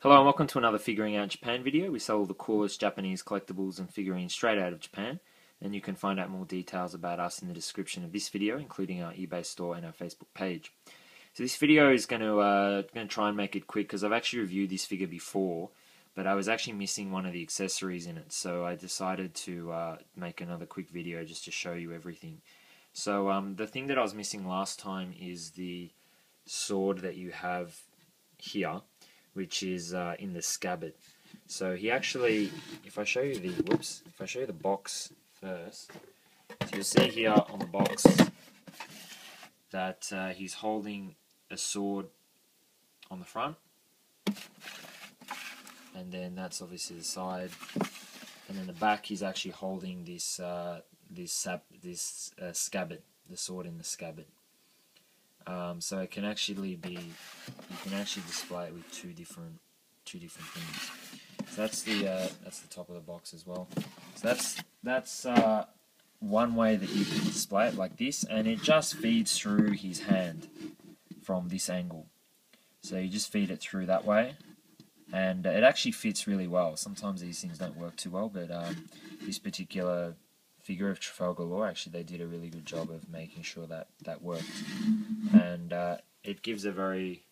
Hello and welcome to another Figuring Out Japan video. We sell all the coolest Japanese collectibles and figurines straight out of Japan, and you can find out more details about us in the description of this video, including our eBay store and our Facebook page. So this video is going to try and make it quick because I've actually reviewed this figure before, but I was actually missing one of the accessories in it, so I decided to make another quick video just to show you everything. So the thing that I was missing last time is the sword that you have here, which is in the scabbard. So he actually, if I show you the box first, so you'll see here on the box that he's holding a sword on the front, and then that's obviously the side, and then the back he's actually holding this scabbard, the sword in the scabbard. So it can actually be, you can actually display it with two different things. So that's the top of the box as well. So that's one way that you can display it like this, and it just feeds through his hand from this angle. So you just feed it through that way, and it actually fits really well. Sometimes these things don't work too well, but this particular figure of Trafalgar, actually they did a really good job of making sure that worked, and it gives a very,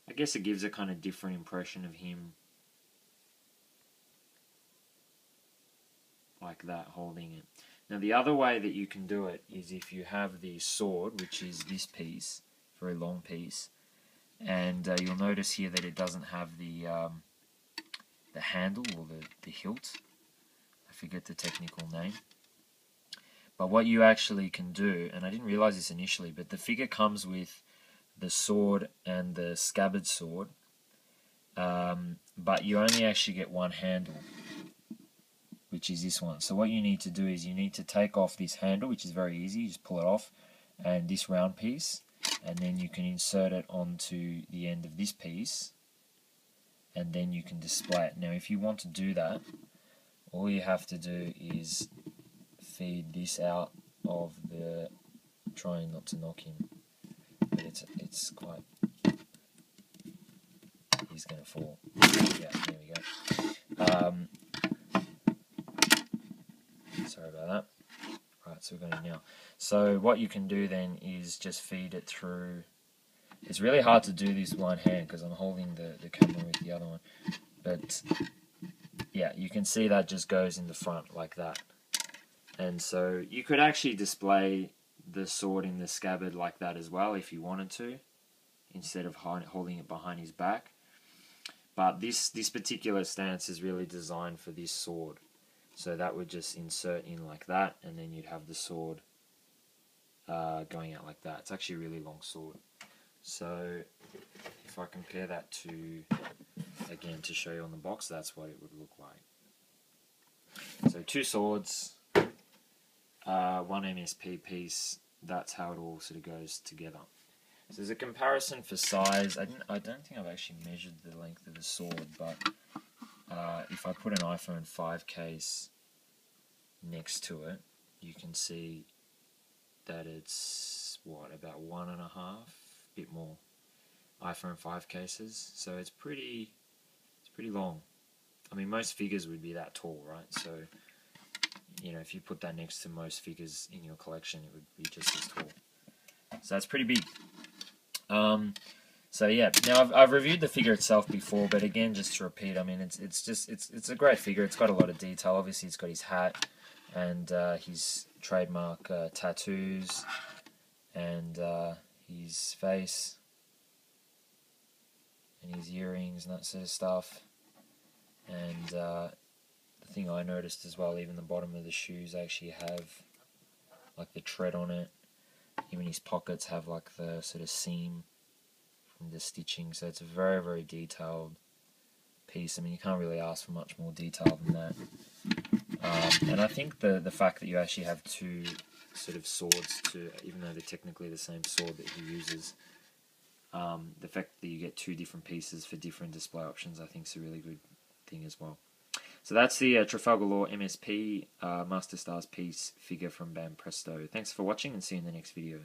I guess it gives a kind of different impression of him like that, holding it. Now the other way that you can do it is if you have the sword, which is this piece, very long piece, and you'll notice here that it doesn't have the handle or the hilt. I forget the technical name. But what you actually can do, and I didn't realize this initially, but the figure comes with the sword and the scabbard sword, but you only actually get one handle, which is this one. So what you need to do is you need to take off this handle, which is very easy, you just pull it off, and this round piece, and then you can insert it onto the end of this piece, and then you can display it. Now if you want to do that, all you have to do is feed this out of the, trying not to knock him, but it's quite, he's going to fall. Yeah, there we go. Sorry about that. Right, so we're going to now. So what you can do then is just feed it through. It's really hard to do this one hand because I'm holding the camera with the other one, but yeah, you can see that just goes in the front like that. And so you could actually display the sword in the scabbard like that as well if you wanted to, instead of holding it behind his back. But this particular stance is really designed for this sword. So that would just insert in like that, and then you'd have the sword going out like that. It's actually a really long sword. So if I compare that to, again, to show you on the box, that's what it would look like. So two swords, one MSP piece, that's how it all sort of goes together. So there's a comparison for size. I don't think I've actually measured the length of the sword, but if I put an iPhone 5 case next to it, you can see that it's, what, about 1.5, bit more, iPhone 5 cases. So it's pretty long. I mean, most figures would be that tall, right? So, you know, if you put that next to most figures in your collection, it would be just as tall. So that's pretty big. So yeah, now I've reviewed the figure itself before, but again, just to repeat, I mean, it's a great figure. It's got a lot of detail. Obviously, it's got his hat and his trademark tattoos and his face and his earrings and that sort of stuff. And the thing I noticed as well, even the bottom of the shoes actually have like the tread on it. Even his pockets have like the sort of seam from the stitching. So it's a very, very detailed piece. I mean, you can't really ask for much more detail than that. And I think the fact that you actually have two sort of swords, even though they're technically the same sword that he uses, the fact that you get two different pieces for different display options, I think is a really good thing as well. So that's the Trafalgar MSP Master Stars piece figure from Banpresto. Thanks for watching, and see you in the next video.